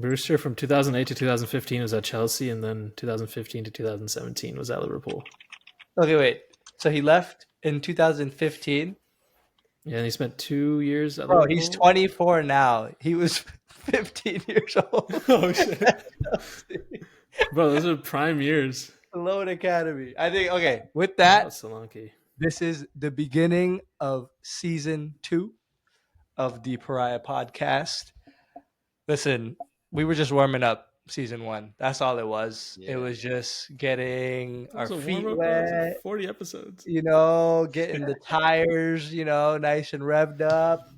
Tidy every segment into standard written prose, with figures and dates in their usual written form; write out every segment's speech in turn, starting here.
Brewster from 2008 to 2015 was at Chelsea, and then 2015 to 2017 was at Liverpool. Okay, wait. So he left in 2015. Yeah, and he spent 2 years at Bro, he's Liverpool. 24 now. He was 15 years old. Oh shit, bro, those are prime years. Loan Academy. I think, okay, with Shout that, out Solanke. this is the beginning of season 2 of the Pariah podcast. Listen, we were just warming up season 1. That's all it was. It Yeah. was just getting That our was a warm feet up, bro. It was like wet, 40 episodes. getting the tires, nice and revved up.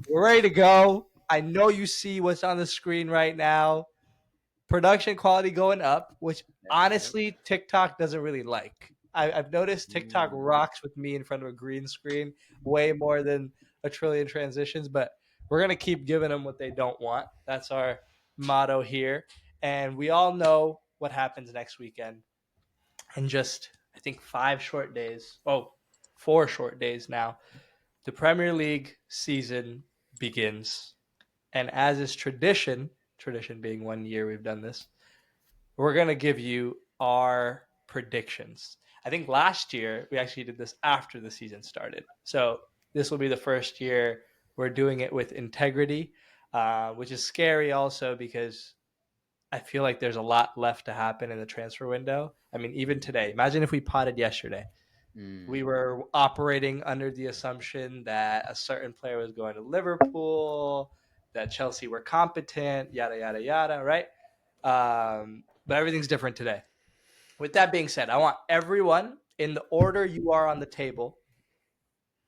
We're ready to go. I know you see what's on the screen right now. Production quality going up, which honestly TikTok doesn't really like. I've noticed TikTok rocks with me in front of a green screen way more than a trillion transitions, but we're going to keep giving them what they don't want. That's our motto here. And we all know what happens next weekend. In just, I think, 4 short days now, the Premier League season begins. And as is tradition being 1 year we've done this, we're going to give you our predictions. I think last year we actually did this after the season started. So this will be the first year we're doing it with integrity, which is scary also because I feel like there's a lot left to happen in the transfer window. I mean, even today, imagine if we potted yesterday. We were operating under the assumption that a certain player was going to Liverpool, that Chelsea were competent, yada, yada, yada, right? But everything's different today. With that being said, I want everyone in the order you are on the table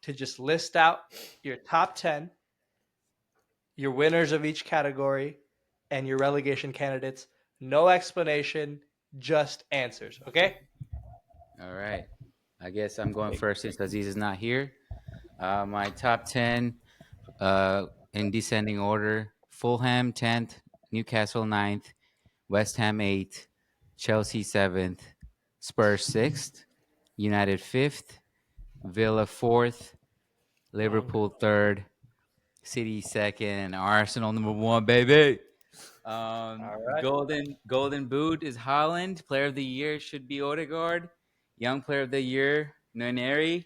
to just list out your top 10, your winners of each category, and your relegation candidates. No explanation, just answers, okay? All right. I guess I'm going first since Aziz is not here. My top 10 in descending order: Fulham 10th, Newcastle 9th, West Ham 8th, Chelsea 7th, Spurs 6th, United 5th, Villa 4th, Liverpool 3rd, City 2nd, and Arsenal number 1, baby. All right. Golden Boot is Holland. Player of the Year should be Odegaard. Young Player of the Year, Nuneri.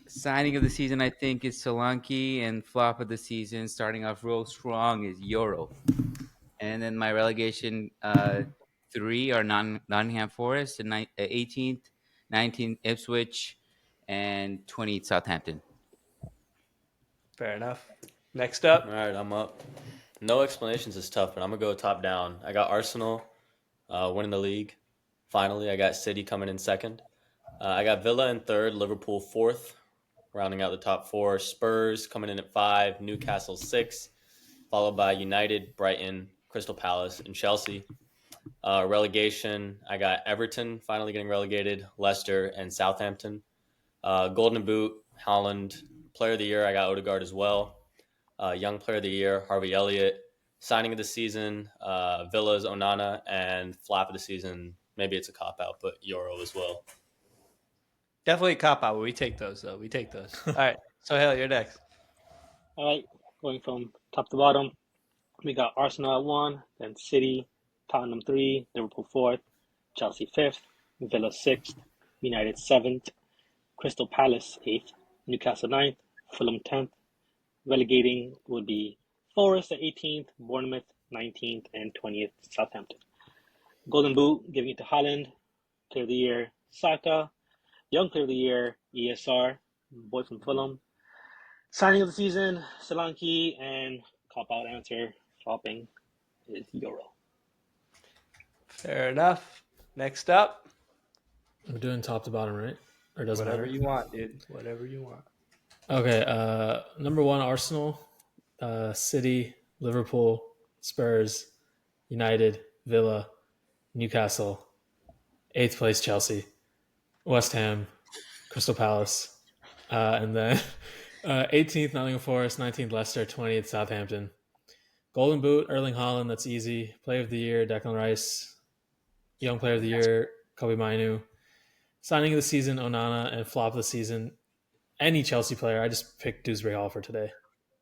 Signing of the season, I think, is Solanke, and flop of the season, starting off real strong, is Euro. And then my relegation 3 are Nottingham Forest, and 18th, 19th Ipswich, and 20th Southampton. Fair enough. Next up. All right, I'm up. No explanations is tough, but I'm going to go top down. I got Arsenal winning the league. Finally, I got City coming in second. I got Villa in third, Liverpool fourth, rounding out the top 4. Spurs coming in at 5, Newcastle 6, followed by United, Brighton, Crystal Palace, and Chelsea. Relegation, I got Everton finally getting relegated, Leicester, and Southampton. Golden Boot, Holland. Player of the Year, I got Odegaard as well. Young Player of the Year, Harvey Elliott. Signing of the season, Villa's Onana, and flop of the season, maybe it's a cop-out, but Euro as well. Definitely a cop out. We take those, though. We take those. All right. So, Hale, you're next. All right, going from top to bottom, we got Arsenal at 1, then City, Tottenham 3, Liverpool 4th, Chelsea 5th, Villa 6th, United 7th, Crystal Palace 8th, Newcastle 9th, Fulham 10th. Relegating would be Forest at 18th, Bournemouth 19th, and 20th, Southampton. Golden Boot, giving it to Holland. Player of the Year, Saka. Young Player of the Year, ESR, boy from Fulham. Signing of the season, Solanke, and cop-out answer, flopping, is Euro. Fair enough. Next up. We're doing top to bottom, right? Or doesn't Whatever matter? you want, dude. Whatever you want. Okay. Number 1, Arsenal, City, Liverpool, Spurs, United, Villa, Newcastle. 8th place, Chelsea, West Ham, Crystal Palace, and then 18th, Nottingham Forest, 19th, Leicester, 20th, Southampton. Golden Boot, Erling Haaland, that's easy. Player of the Year, Declan Rice. Young Player of the Year, Kobe Mainu. Signing of the season, Onana, and flop of the season, any Chelsea player. I just picked Dewsbury Hall for today.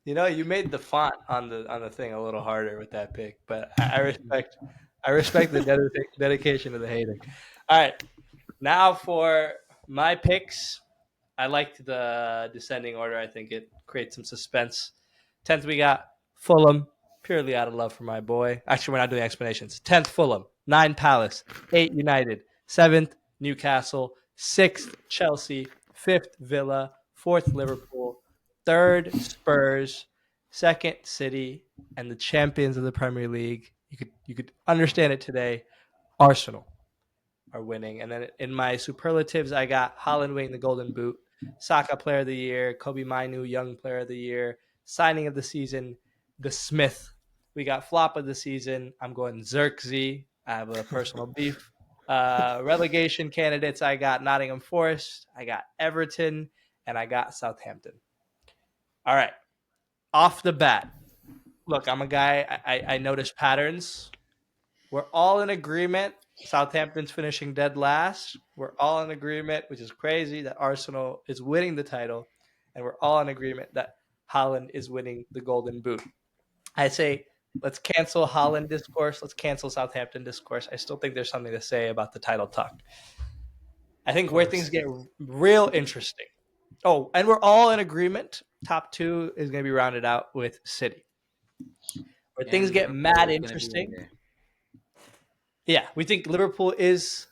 You made the font on the thing a little harder with that pick, but I respect the dedication of the hating. All right, now for my picks. I liked the descending order. I think it creates some suspense. 10th, we got Fulham, purely out of love for my boy. Actually, we're not doing explanations. 10th, Fulham. 9, Palace. 8, United. 7th, Newcastle. 6th, Chelsea. 5th, Villa. 4th, Liverpool. 3rd, Spurs. 2nd, City. And the champions of the Premier League. You could understand it today. Arsenal are winning. And then in my superlatives, I got Holland winning the Golden Boot, Saka Player of the Year, Kobe Mainu Young Player of the Year, signing of the season, the Smith. We got flop of the season. I'm going Xerxes. I have a personal beef. Relegation candidates, I got Nottingham Forest, I got Everton, and I got Southampton. All right. Off the bat, look, I'm a guy, I notice patterns. We're all in agreement. Southampton's finishing dead last. We're all in agreement, which is crazy, that Arsenal is winning the title. And we're all in agreement that Holland is winning the Golden Boot. I say, let's cancel Holland discourse. Let's cancel Southampton discourse. I still think there's something to say about the title talk. I think where things get real interesting. Oh, and we're all in agreement. Top 2 is going to be rounded out with City. Where things get mad interesting. Yeah, we think Liverpool is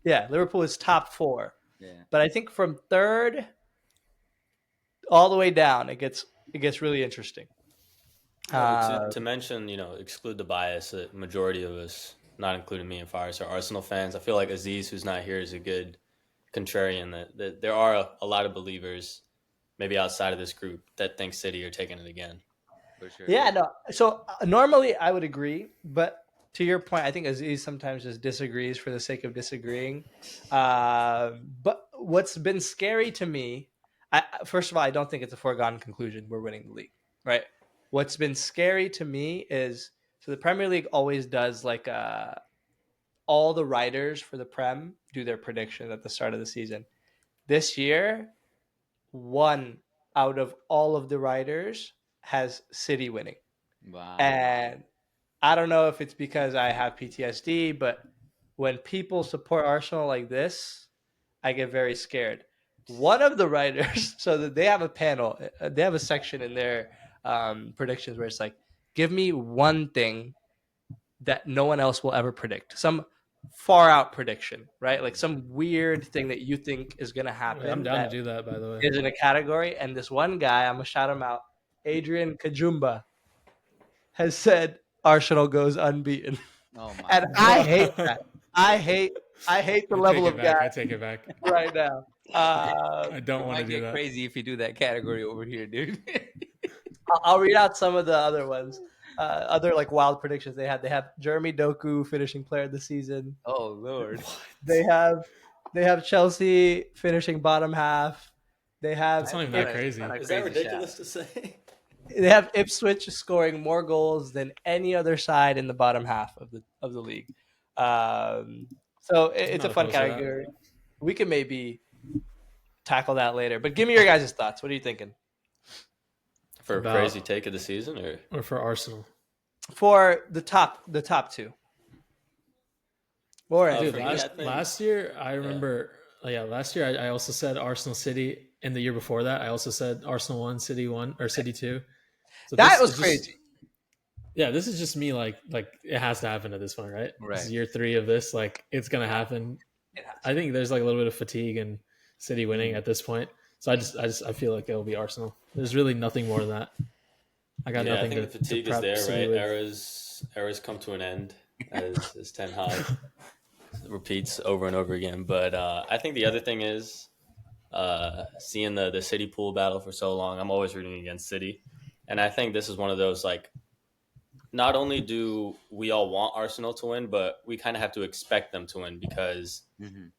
Liverpool is top 4. Yeah. But I think from 3rd all the way down, it gets really interesting. To mention, exclude the bias, the majority of us, not including me and Fires, are Arsenal fans. I feel like Aziz, who's not here, is a good contrarian. That there are a lot of believers, maybe outside of this group, that think City are taking it again. For sure. Yeah, no. So normally I would agree, but to your point, I think Aziz sometimes just disagrees for the sake of disagreeing. But what's been scary to me, first of all, I don't think it's a foregone conclusion we're winning the league, right? What's been scary to me is, so the Premier League always does like all the writers for the Prem do their prediction at the start of the season. This year, 1 out of all of the writers has City winning. Wow. And I don't know if it's because I have PTSD, but when people support Arsenal like this, I get very scared. One of the writers, so that they have a panel, they have a section in their predictions where it's like, give me one thing that no one else will ever predict. Some far out prediction, right? Like some weird thing that you think is going to happen. I'm down to do that, by the way. Is in a category. And this one guy, I'm going to shout him out, Adrian Kajumba, has said Arsenal goes unbeaten. Oh my And God. I hate that. I hate the level of I guy take it back. right now. I don't It want to might do get that. crazy if you do that category over here, dude. I'll read out some of the other ones. Other like wild predictions they had. They have Jeremy Doku finishing player of the season. Oh Lord. They have Chelsea finishing bottom half. They have That's not even that Kinda- crazy. kinda Is that crazy ridiculous shot. to say? They have Ipswich scoring more goals than any other side in the bottom half of the league. So it's a not fun opposed to that. category. We can maybe tackle that later. But give me your guys' thoughts. What are you thinking For About- a crazy take of the season, or Or for Arsenal. for the top 2? Or Oh, Dude, for me, I think- last year I remember. Last year I also said Arsenal City, and the year before that I also said Arsenal 1, City 1, or City 2. So that this was is just- crazy. Yeah, this is just me. Like it has to happen at this point, right? Right. This is year 3 of this. Like it's gonna happen. It has. I think there's like a little bit of fatigue and City winning at this point. So I feel like it'll be Arsenal. There's really nothing more than that. I got yeah, I nothing think to the fatigue is prep there, City right? with. Eras come to an end, as Ten Hag repeats over and over again. But I think the other thing is seeing the City pool battle for so long. I'm always rooting against City, and I think this is one of those like. Not only do we all want Arsenal to win, but we kind of have to expect them to win because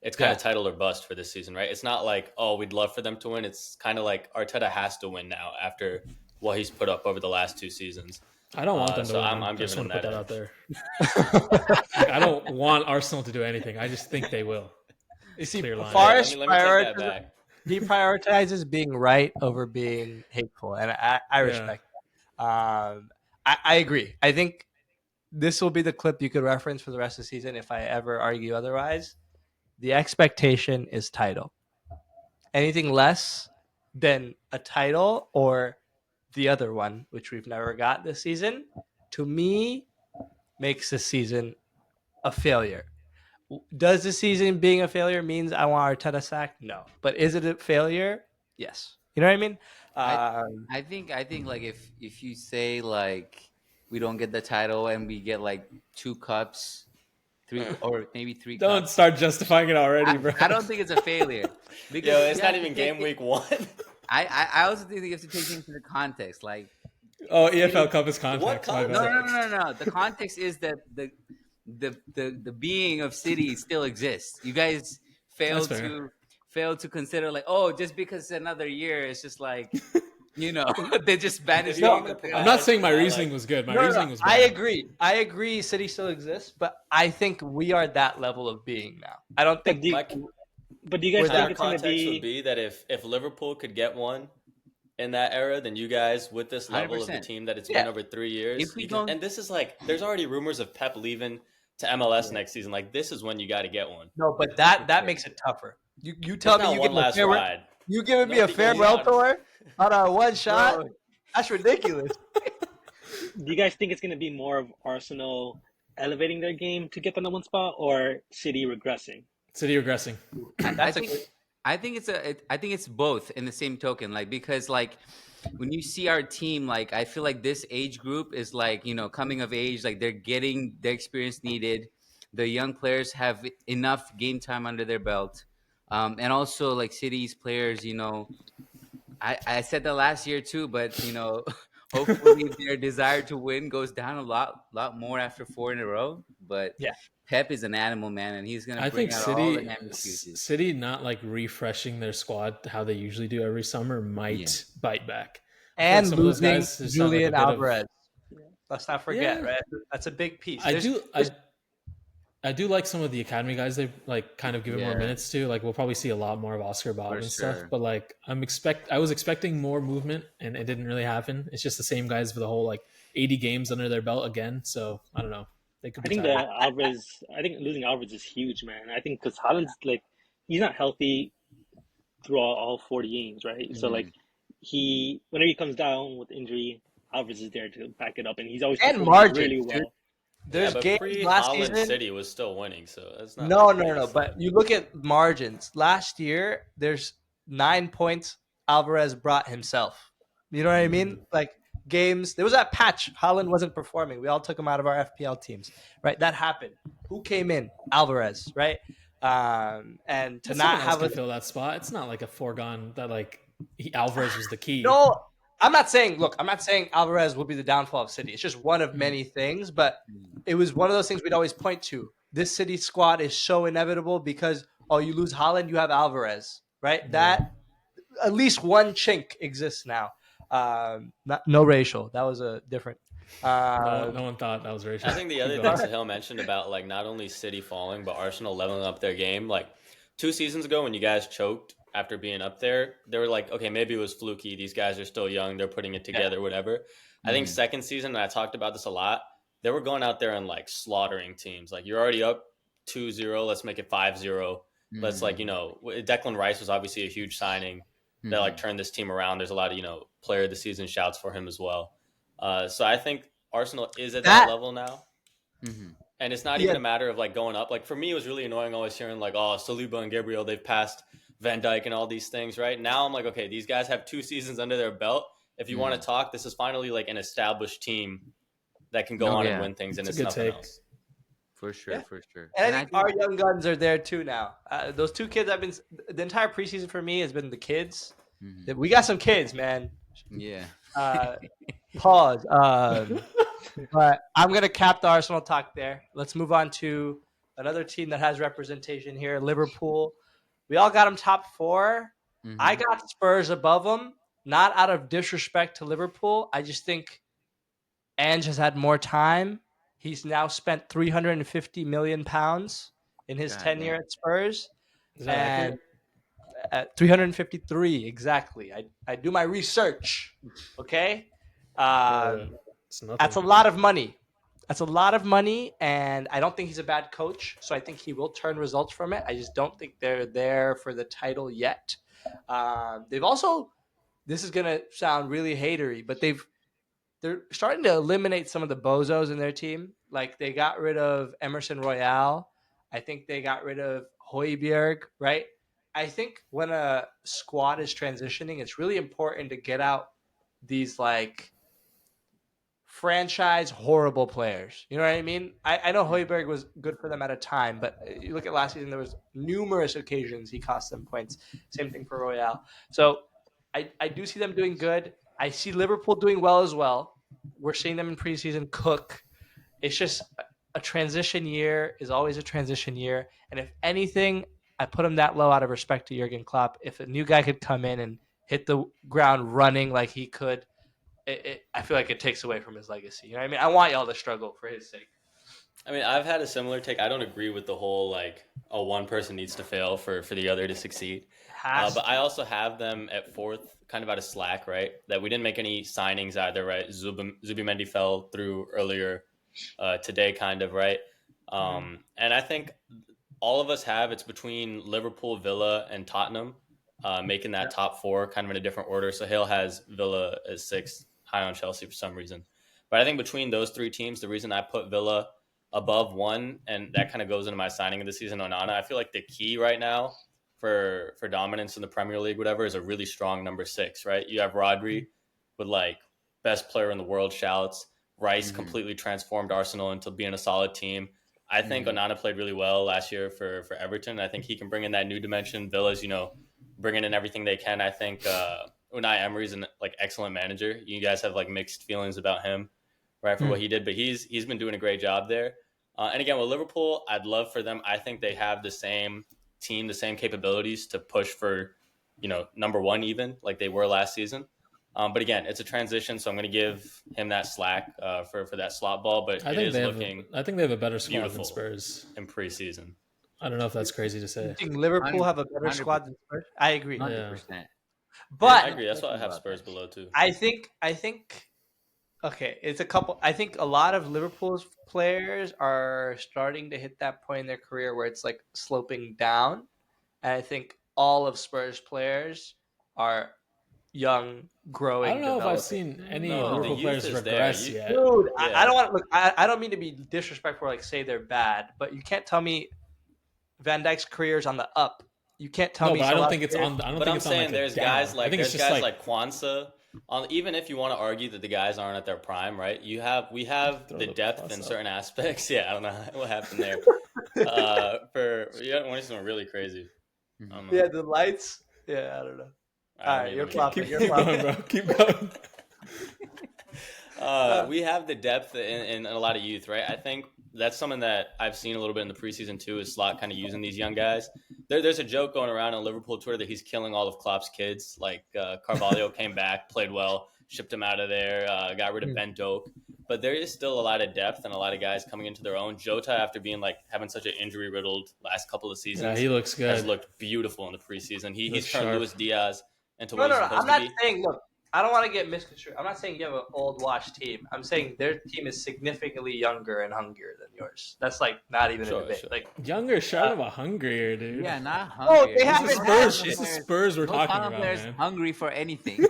it's kind of title or bust for this season, right? It's not like, oh, we'd love for them to win. It's kind of like Arteta has to win now after what he's put up over the last 2 seasons. I don't want them to so win. I'm I just giving want to them put that that out there. Like, I don't want Arsenal to do anything. I just think they will. You see, Clear line. Forest let me take that prioritizes, back. he prioritizes being right over being hateful, and I Yeah. respect that. I agree. I think this will be the clip you could reference for the rest of the season if I ever argue otherwise. The expectation is title. Anything less than a title or the other one, which we've never got this season, to me makes this season a failure. Does the season being a failure means I want Arteta sacked? No. But is it a failure? Yes. You know what I mean? I Um, I think like if you say like we don't get the title and we get like 2 cups, three or maybe three Don't cups, start justifying it already, I, bro. I don't think it's a failure because Yo, you it's not have to even take game it. week 1. I also think you have to take things into context. Like Oh, EFL City, Cup is What context. My no, bad. no, no, context? no, no. The context is that the being of City still exists. You guys That's failed fair. to consider like, oh, just because it's another year, it's just like they just If vanished you no, off want me the to I'm field. not provide saying my my reasoning like, was good. My no, no, no. reasoning was I bad. agree. I agree. City still exists, but I think we are that level of being now. I don't But think do you, my but do you we're guys think counter that. it's going to context would be? be that if Liverpool could get one in that era, then you guys with this Hundred level of the percent. team that it's Yeah. been over 3 If years, we you can. don't, And this is like there's already rumors of Pep leaving to MLS yeah, next season. Like this is when you got to get one. No, but for that sure. makes it tougher. You It's tell me not you one give me a last farewell. ride. You giving me a Nobody goes farewell out. tour on our one shot? Bro, That's ridiculous. Do you guys think it's going to be more of Arsenal elevating their game to get the number one spot, or City regressing? City regressing. I That's a think good. I think it's both in the same token. Like because like when you see our team, like I feel like this age group is like coming of age. Like they're getting the experience needed. The young players have enough game time under their belt, and also like City's players. I said that last year too, but hopefully their desire to win goes down a lot more after 4 in a row. But Yeah. Pep is an animal, man, and he's gonna I think bring out all the City damn excuses. City not like refreshing their squad how they usually do every summer Yeah. might bite back. I feel like And some of those losing guys just have like a Julian bit of Alvarez. Let's not forget, yeah. right? That's a big piece. I do There's I do like some of the academy guys they've like kind of given more Yeah, minutes to. Like we'll probably see a lot more of Oscar Bob for and stuff. sure. But like I was expecting more movement and it didn't really happen. It's just the same guys for the whole like 80 games under their belt again. So I don't know. They could I be think tired. I think losing Alvarez is huge, man. I think because Holland's like he's not healthy through all 40 games, right? So like Mhm. whenever he comes down with injury, Alvarez is there to back it up, and he's always and performing really margins, dude. well. Yeah, There's but games pre last Holland season. City was still winning, so it's not No, like no, no, no. he's. But you look at margins. Last year, there's 9 points Alvarez brought himself. You know what I mean? Like games. There was that patch. Holland wasn't performing. We all took him out of our FPL teams, right? That happened. Who came in? Alvarez, right? And to But not someone else have can a fill that spot. It's not like a foregone that like Alvarez was the key. no. I'm not saying. Look, I'm not saying Alvarez will be the downfall of City. It's just one of Mhm. many things, but Mhm. it was one of those things we'd always point to. This City squad is so inevitable because you lose Holland, you have Alvarez, right? Yeah. That at least one chink exists now. No racial. That was a different. No Um, one thought that was I racist. think the Keep other going. thing Sahil mentioned about like not only City falling, but Arsenal leveling up their game. Like 2 seasons ago, when you guys choked after being up there, they were like, okay, maybe it was fluky. These guys are still young. They're putting it yeah, together, whatever. I think Mhm. second season, and I talked about this a lot, they were going out there and like slaughtering teams. Like you're already up 2-0. Let's make it 5-0. Let's like, Mhm. Declan Rice was obviously a huge signing that like Mhm. turned this team around. There's a lot of, player of the season shouts for him as well. So I think Arsenal is at that that level now. Mhm. And it's not yeah, even a matter of like going up. Like for me, it was really annoying always hearing like, oh, Saliba and Gabriel, they've passed Van Dyke and all these things, right? Now I'm like, okay, these guys have 2 seasons under their belt. If you want Mhm. to talk, this is finally like an established team that can go Oh on and yeah, win things, and It's a it's good nothing take. else. for sure, yeah. for sure. And I And I think our think young guns are there too now. Those two kids have been the entire preseason for me has been the kids. Mhm. We got some kids, man. Yeah. Uh, pause. But I'm gonna cap the Arsenal talk there. Let's move on to another team that has representation here, Liverpool. We all got them top four. I Mhm. got Spurs above them, not out of disrespect to Liverpool. I just think Ange has had more time. He's now spent 350 million pounds in his God tenure damn. at Spurs, Is that and accurate? at 353 exactly. I do my research. Okay, It's nothing. that's a lot of money. That's a lot of money, and I don't think he's a bad coach. So I think he will turn results from it. I just don't think they're there for the title yet. They've also, this is gonna sound really hatery, but they're starting to eliminate some of the bozos in their team. Like they got rid of Emerson Royale. I think they got rid of Hoiberg, right? I think when a squad is transitioning, it's really important to get out these like franchise horrible players. You know what I mean? I know Hoiberg was good for them at a time, but you look at last season, there was numerous occasions he cost them points. Same thing for Royale. So I do see them doing good. I see Liverpool doing well as well. We're seeing them in preseason cook. It's just a transition year is always a transition year. And if anything, I put him that low out of respect to Jurgen Klopp. If a new guy could come in and hit the ground running like he could, I feel like it takes away from his legacy. You know what I mean? I want y'all to struggle for his sake. I mean, I've had a similar take. I don't agree with the whole like, oh, one person needs to fail for the other to succeed. But I also have them at fourth, kind of out of slack, right? That we didn't make any signings either, right? Zubimendi fell through earlier today, kind of, right? And I think all of us have it's between Liverpool, Villa, and Tottenham making that top four, kind of in a different order. So Hale has Villa as sixth, high on Chelsea for some reason. But I think between those three teams, the reason I put Villa above one, and that kind of goes into my signing of the season, Onana. I feel like the key right now for dominance in the Premier League, whatever, is a really strong number six, right? You have Rodri with like best player in the world shouts. Rice completely transformed Arsenal into being a solid team. I think Onana played really well last year for Everton. I think he can bring in that new dimension. Villa's, bringing in everything they can. I think Unai Emery's an like excellent manager. You guys have like mixed feelings about him, right, for what he did, but he's been doing a great job there. And again, with Liverpool, I'd love for them. I think they have the same team, the same capabilities to push for, number one even like they were last season. But again, it's a transition, so I'm going to give him that slack for that slot ball. But I think they have a better squad than Spurs in preseason. I don't know if that's crazy to say. You think Liverpool have a better squad than Spurs? I agree. 100%. But I agree. That's why I have Spurs below too. I think okay, it's a couple. I think a lot of Liverpool's players are starting to hit that point in their career where it's like sloping down. And I think all of Spurs players are young, growing. I don't know if I've developing. seen any Liverpool players regress yet. Dude, I don't want to look. I don't mean to be disrespectful, like say they're bad, but you can't tell me Van Dijk's career is on the up. You can't tell me. But I don't think it's on. I don't but think I'm it's saying on there's down. guys like I think there's it's just guys like Kwanzaa. Even if you want to argue that the guys aren't at their prime, right? We have the depth in certain aspects. Yeah, I don't know what happened there. When it's going really crazy. Yeah, the lights. Yeah, I don't know. All right, you're flopping. You're flopping, bro. Keep going. We have the depth in a lot of youth, right? I think that's something that I've seen a little bit in the preseason too, is Slot kind of using these young guys. There's a joke going around on Liverpool Twitter that he's killing all of Klopp's kids. Like Carvalho came back, played well, shipped him out of there, got rid of Ben Doak. But there is still a lot of depth and a lot of guys coming into their own. Jota, after being like having such an injury-riddled last couple of seasons, he looks good. Has looked beautiful in the preseason. He's turned Luis Diaz into what No, he's supposed to be. I'm not saying. Look, I don't want to get misconstrued. I'm not saying you have an old washed team. I'm saying their team is significantly younger and hungrier than yours. That's like not even a debate. Sure. Like younger, short of a hungrier, dude. Yeah, not hungry. they have This is Spurs we're talking about, players man. hungry for anything.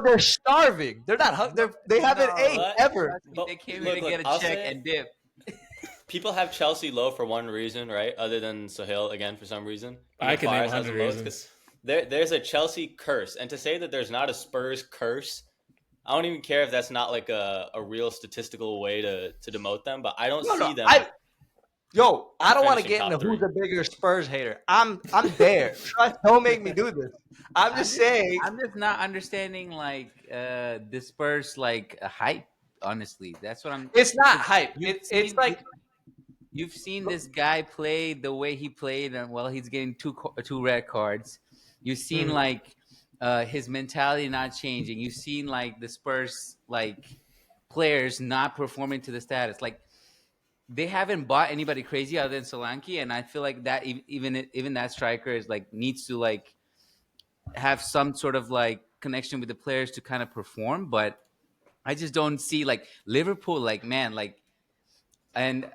they're starving. They're not hungry. They haven't ate ever. They came in to get a check and dip. People have Chelsea low for one reason, right? Other than Sohail, again, for some reason. I can name Fires has 100 them low. reasons. There's a Chelsea curse. And to say that there's not a Spurs curse, I don't even care if that's not like a real statistical way to demote them, but I don't see them. I don't want to finishing get top into who's three. a bigger Spurs hater. I'm there. Don't make me do this. I'm just saying. I'm just not understanding like the Spurs like hype. Honestly, that's what I'm. It's not hype. It's like you've seen this guy play the way he played, and he's getting two red cards. You've seen like his mentality not changing. You've seen like the Spurs like players not performing to the status. Like they haven't bought anybody crazy other than Solanke, and I feel like that even that striker is like needs to like have some sort of like connection with the players to kind of perform. But I just don't see like Liverpool, like man, like and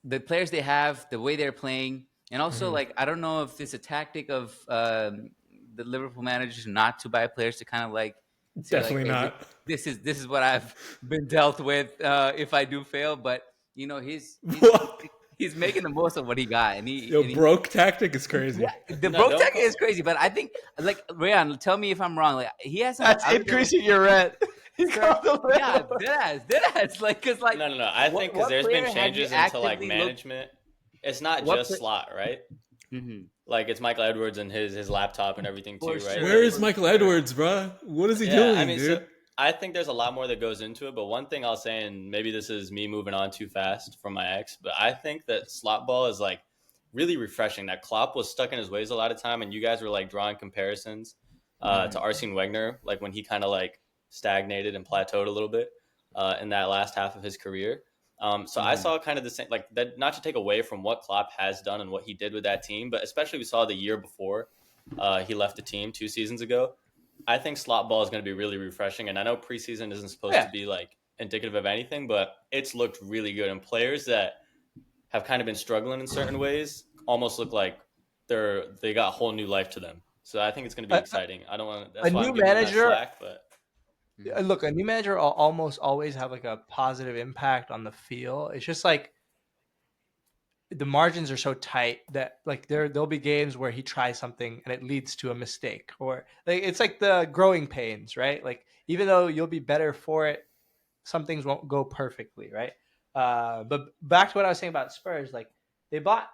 the players they have, the way they're playing, and also Mhm. like I don't know if it's a tactic of the Liverpool managers not to buy players to kind of like say like, Definitely hey, not. this is what I've been dealt with if I do fail. But you know, What? he's making the most of what he got, and Yo, he broke tactic is crazy. yeah, the No, broke don't tech call. is crazy. But I think like Rayan, tell me if I'm wrong. Like he hasn't That's other than, like, increasing your rent. He sir, called the yeah, landlord. deadass. Like, cause like No. I think because what there's been player have you changes into like actively looked? management. It's not What? just Slot, right? Mhm. Like it's Michael Edwards and his laptop and everything For too, right? sure. Where Like is Michael Edwards, bro? What is he yeah, I doing, mean, so dude? I think there's a lot more that goes into it. But one thing I'll say, and maybe this is me moving on too fast from my ex, but I think that slot ball is like really refreshing. That Klopp was stuck in his ways a lot of time, and you guys were like drawing comparisons to Arsene Wenger, like when he kind of like stagnated and plateaued a little bit in that last half of his career. So I saw kind of the same, like that. Not to take away from what Klopp has done and what he did with that team, but especially we saw the year before he left the team 2 seasons ago. I think slot ball is going to be really refreshing, and I know preseason isn't supposed to Yeah. be like indicative of anything, but it's looked really good. And players that have kind of been struggling in certain ways almost look like they got a whole new life to them. So I think it's going to be A, exciting. I don't want. a That's why I'm new giving them that manager, slack, but Mhm. look, a new manager will almost always have like a positive impact on the feel. It's just like the margins are so tight that like there'll be games where he tries something and it leads to a mistake, or like it's like the growing pains, right? Like even though you'll be better for it, some things won't go perfectly, right? But back to what I was saying about Spurs, like they bought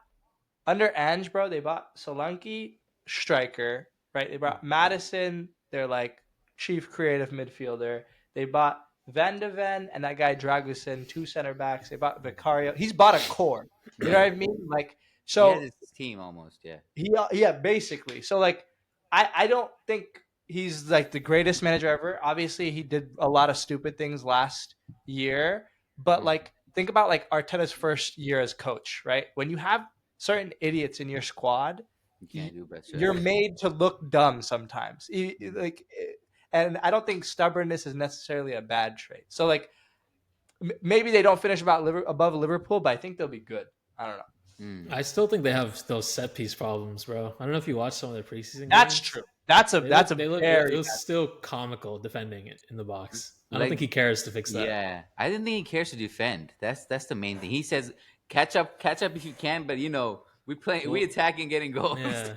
under Ange, bro, they bought Solanke, striker, right? They brought Madison, their like chief creative midfielder. They bought Van de Ven and that guy Dragusin, two center backs. They bought Vicario. He's bought a core. You know what Yeah, I mean? Like he has so his team almost. Yeah. yeah, basically. So like I don't think he's like the greatest manager ever. Obviously, he did a lot of stupid things last year, but Mhm. like think about like Arteta's first year as coach, right? When you have certain idiots in your squad, You can't do best. you're made to look dumb sometimes. And I don't think stubbornness is necessarily a bad trait. So like maybe they don't finish above Liverpool, but I think they'll be good. I don't know. Mm. I still think they have those set piece problems, bro. I don't know if you watched some of their preseason That's games. true. That's a They that's look, a they look. It very was still comical defending it in the box. I don't think Like he cares to fix that. yeah, I didn't think he cares to defend. That's the main thing. He says catch up if you can, but you know we Well, attack and getting goals. yeah,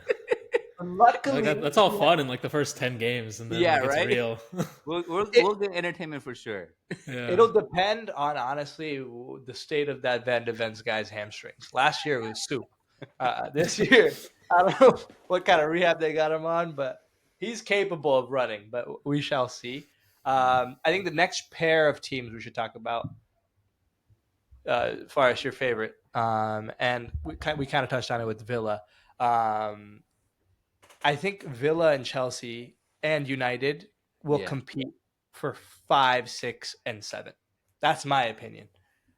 like luckily. that's all fun in like the first 10 games, and then Yeah, like it's right. real. We'll get entertainment for sure. Yeah, It'll depend on honestly the state of that Van de Ven's guy's hamstrings. Last year it was soup. This year, I don't know what kind of rehab they got him on, but he's capable of running. But we shall see. I think the next pair of teams we should talk about, Forrest, your favorite, and we kind of touched on it with Villa. Um, I think Villa and Chelsea and United will Yeah, compete for 5, 6, and 7. That's my opinion.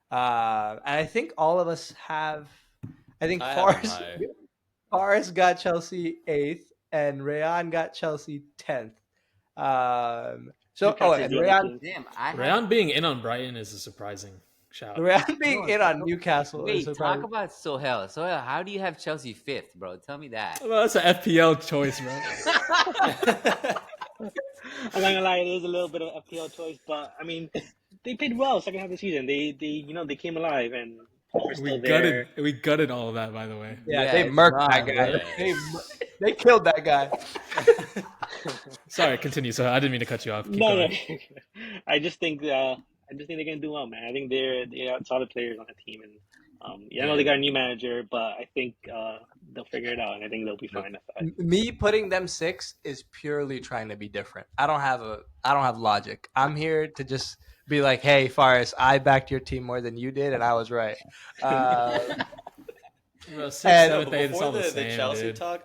And I think all of us have. I think I have them Forrest high. Forrest got Chelsea 8th, and Rayan got Chelsea 10th. Newcastle's And the other Rayan team. damn. I have Rayon being in on Brighton is a surprising shout. Rayan being no. in on Newcastle is Wait, talk surprising. about Sohel. Sohel, how do you have Chelsea fifth, bro? Tell me that. Well, that's an FPL choice, bro. I'm not gonna lie, it is a little bit of FPL choice, but I mean, they played well second half of the season. They came alive and we're We still gutted there. we gutted all of that, by the way. Yeah, Yeah, they it's murked that gone, guy. bro. They killed that guy. Sorry, continue. So I didn't mean to cut you off. Keep No, no. going. I just think they're gonna do well, man. I think they are solid players on the team, and yeah, I know Yeah. they got a new manager, but I think they'll figure it out, and I think they'll be Look, fine at that. Me putting them 6 is purely trying to be different. I don't have logic. I'm here to just be like, hey, Faris, I backed your team more than you did, and I was right. Bro, sixth, And No, seventh, but eighth, it's before all the the same, Chelsea dude. talk,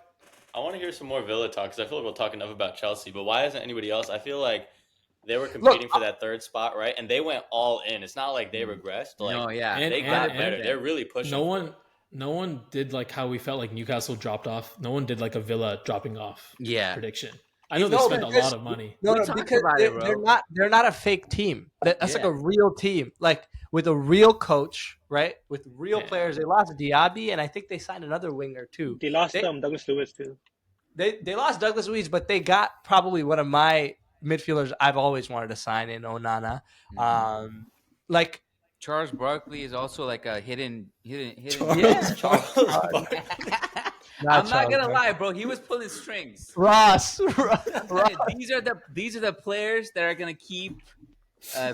I want to hear some more Villa talk because I feel like we'll talk enough about Chelsea. But why isn't anybody else? I feel like They were Look, competing for that third spot, right? And they went all in. It's not like they regressed. Like No, yeah, they and got better. and They're really pushing. no for one it. no one did like how we felt like Newcastle dropped off. No one did like a Villa dropping off yeah. prediction. I know they no, spent a because lot of money. We talked because about it, bro. they're not a fake team. That's like Yeah. a real team, like with a real coach, right? With real Yeah. players. They lost Diaby, and I think they signed another winger too. They lost They Douglas Lewis too. they lost Douglas Luiz, but they got probably one of my midfielders I've always wanted to sign in Onana. Like Charles Barkley is also like a hidden. yeah, Charles Barkley. I'm not gonna lie, bro. He was pulling strings. Ross. These are the players that are gonna keep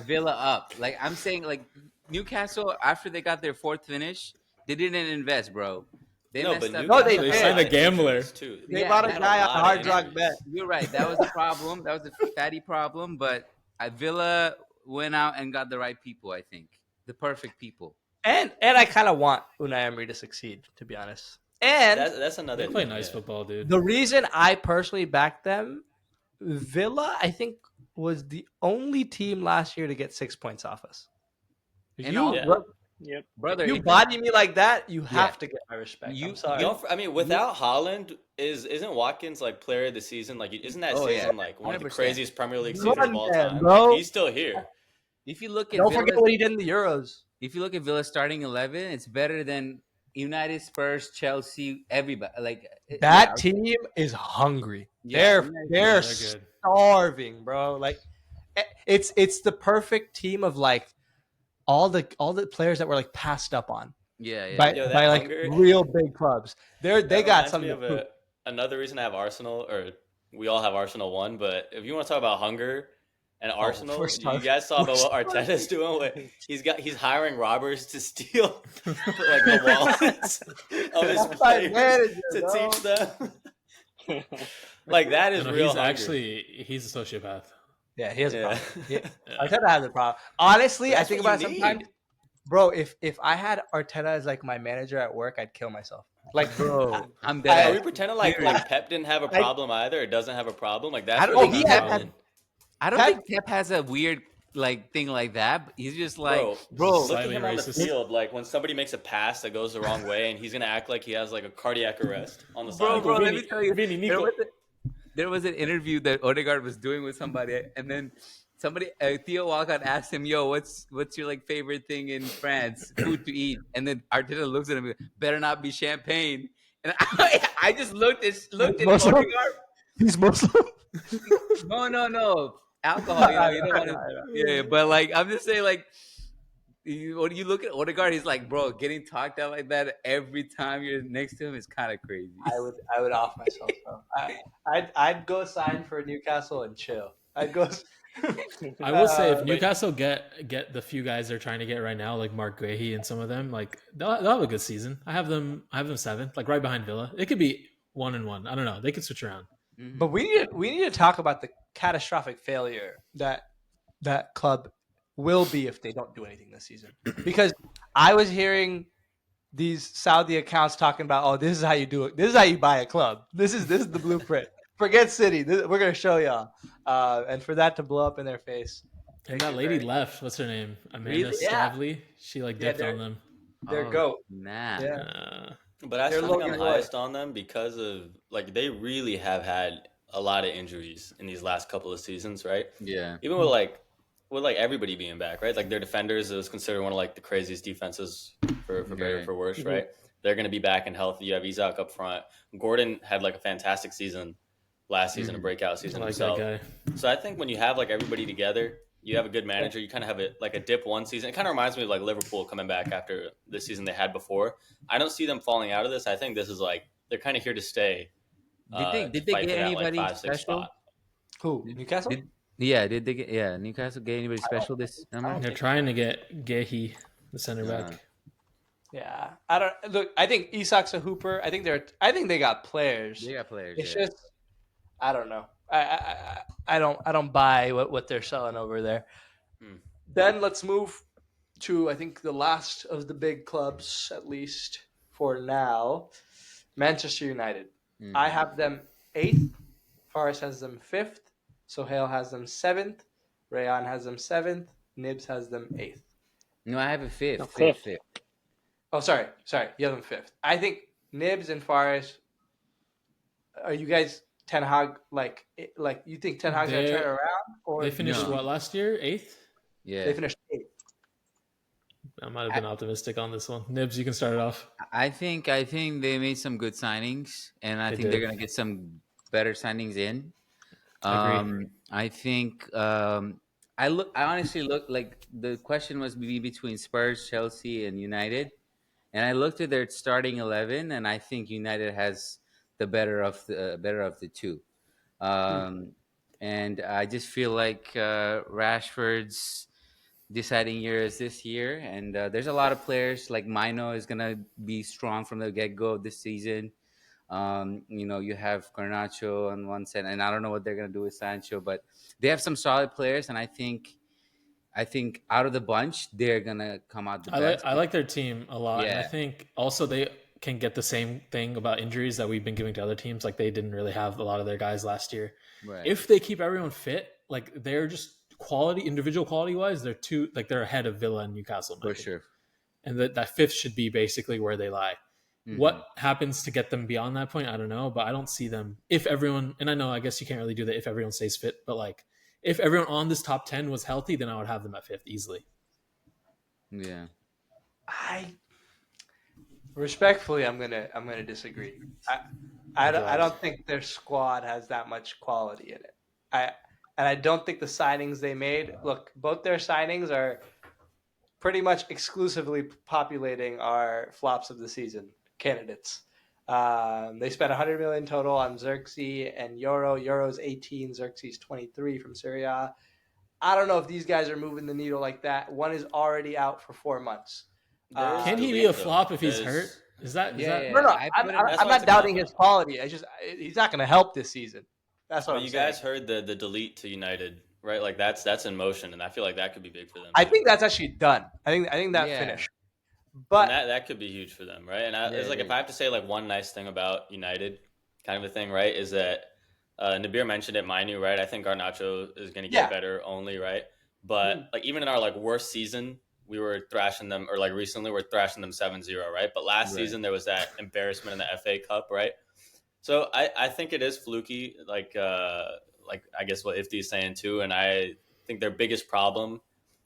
Villa up. Like I'm saying, like Newcastle after they got their fourth finish, they didn't invest, bro. They No, messed but up. No, they Newcastle did. had signed a lot of gambler. injuries, too. They Yeah, bought a had a guy on lot a of hard drug injuries. bet. You're right. That was the problem. That was a fatty problem. But Villa went out and got the right people. I think the perfect people. And I kind of want Unai Emery to succeed, to be honest. And That's another. They play thing, nice yeah. football, dude. the reason I personally backed them, Villa, I think, was the only team last year to get 6 points off us. And You, all- Yeah. Yep. Brother, you if body me like that, you have Yeah. to get my respect. You- I'm sorry. I mean, without Holland, isn't Watkins like player of the season? Like, isn't that Oh, yeah. season like one of the 100%. craziest Premier League Come seasons on, of all man, time? bro. Like, he's still here. if you look at Don't forget Villa's, what he did in the Euros. if you look at Villa's starting 11, it's better than United, Spurs, Chelsea, everybody. Like That yeah, team is hungry. Yeah. They're they're good. starving, bro. Like it's the perfect team of like all the players that were like passed up on yeah. by Yo, that by like hunger- real big clubs. They That got reminds something me to of prove. another reason I have Arsenal, or we all have Arsenal one. But if you want to talk about hunger and Arsenal, we're you starving. guys saw about what Arteta's doing. He's hiring robbers to steal like the wallets of his That's my players manager, to bro. teach them. Like that is No, real. he's a sociopath. Yeah, he has a Yeah. problem. Arteta has a problem. Honestly, I That's think what about it you sometimes. need. Bro, if I had Arteta as like my manager at work, I'd kill myself. Like, Bro, I'm Are dead. we pretending like Pep didn't have a problem either, or doesn't have a problem? Like that's I don't what think he he had- had. I don't Pep- think Pep has a weird like thing like that. But he's just like, Bro, look at Slightly him on the racist. field. Like when somebody makes a pass that goes the wrong way, and he's gonna act like he has like a cardiac arrest on the side. bro. Let me Vini- tell you, Vini, Nico. there was an interview that Odegaard was doing with somebody, and then somebody, Theo Walcott asked him, "Yo, what's your like favorite thing in France, food to eat?" And then Arteta looks at him, better not be champagne. And I just looked at Muslim? Odegaard. he's Muslim. No, alcohol. You don't want to. I know. Yeah, but like I'm just saying, like when you look at Odegaard, he's like, bro, getting talked out like that every time you're next to him is kind of crazy. I would off myself, bro. I'd go sign for Newcastle and chill. I'd go. I will say if Wait. Newcastle get the few guys they're trying to get right now, like Mark Guehi and some of them, like they'll have a good season. I have them seventh, like right behind Villa. It could be 1-1. I don't know. They could switch around. Mhm. But we need to talk about the catastrophic failure that club will be if they don't do anything this season. Because I was hearing these Saudi accounts talking about, oh, this is how you do it. This is how you buy a club. This is the blueprint. Forget City. We're gonna show y'all. And for that to blow up in their face, And that lady left. What's her name? Amanda Really? Yeah. Stavely. She like Yeah, dipped on them. their Oh, goat. Nah. Yeah. But I They're still think I'm Logan Roy. highest on them because of like they really have had a lot of injuries in these last couple of seasons, right? Yeah. Even with everybody being back, right? Like their defenders is considered one of like the craziest defenses for better or for worse, Mhm. right? They're going to be back and healthy. You have Isaac up front. Gordon had like a fantastic season last season, a breakout I season like that himself. guy. So I think when you have like everybody together, you have a good manager. You kind of have it like a dip one season. It kind of reminds me of like Liverpool coming back after the season they had before. I don't see them falling out of this. I think this is like they're kind of here to stay. Did to they fight get for that, like, anybody 5-6 special? spot. Who? Newcastle? Did they get Newcastle get anybody special this summer? They're trying to get Gehi, the center Yeah. back. Yeah. I don't look. I think Isak's a hooper. I think they got players. They got players. It's yeah. just I don't know. I don't buy what they're selling over there. Hmm. Then let's move to I think the last of the big clubs, at least for now, Manchester United. Mhm. I have them 8th. Forrest has them 5th. Sohail has them 7th. Rayon has them 7th. Nibs has them 8th. No, I have a No, fifth, fifth, fifth. fifth. Oh, sorry. You have them 5th. I think Nibs and Forest. Are you guys Ten Hag like you think Ten Hag's gonna turn it They around, or they do you finished No. what think last year? Eighth. they Yeah. finished 8th? I might have I, been optimistic on this one. Nibs, you can start it off. I think they made some good signings, and I They think they're did. gonna get some better signings in. I agree. I think I honestly look like the question was between Spurs, Chelsea, and United, and I looked at their starting 11, and I think United has the better of the two. Um, and I just feel like Rashford's deciding year is this year, and there's a lot of players like Mino is gonna be strong from the get go this season. You have Garnacho on one side, and I don't know what they're gonna do with Sancho, but they have some solid players, and I think out of the bunch, they're gonna come out the best. I like their team a lot, and I Yeah, think also they can get the same thing about injuries that we've been giving to other teams. Like they didn't really have a lot of their guys last year. right, If they keep everyone fit, like they're just quality, individual quality wise, they're ahead of Villa and Newcastle in my for opinion. sure. And that fifth should be basically where they lie. Hmm. What happens to get them beyond that point, I don't know, but I don't see them if everyone. And I know, I guess you can't really do that if everyone stays fit, but like if everyone on this top 10 was healthy, then I would have them at fifth easily. Yeah, I respectfully, I'm gonna disagree. I I Glad. don't think their squad has that much quality in it. I and I don't think the signings they made. Look, both their signings are pretty much exclusively populating our flops of the season candidates. They spent 100 million total on Xerxes and Euro. Euro's 18, Xerxes 23 from Serie A. I don't know if these guys are moving the needle like that. One is already out for 4 months. There is Can the he be league, a though. flop if he's hurt? There's Is that yeah. No, no, I put him. That's I'm why it's not a doubting compliment. his quality. He's not going to help this season. That's what But I'm you saying. guys heard the delete to United, right? Like that's in motion, and I feel like that could be big for them. I Too. think that's actually done. I think that Yeah, finished. And But that could be huge for them, right? And yeah, it's it like if is. I have to say like one nice thing about United, kind of a thing, right, is that Nabir mentioned it, Minu, right? I think Garnacho is going to get yeah, better only, right? But like even in our like worst season, we were thrashing them, or like recently we're thrashing them 7-0, right? But last Right. season there was that embarrassment in the FA Cup, right? So I think it is fluky, like I guess what Ifty is saying too, and I think their biggest problem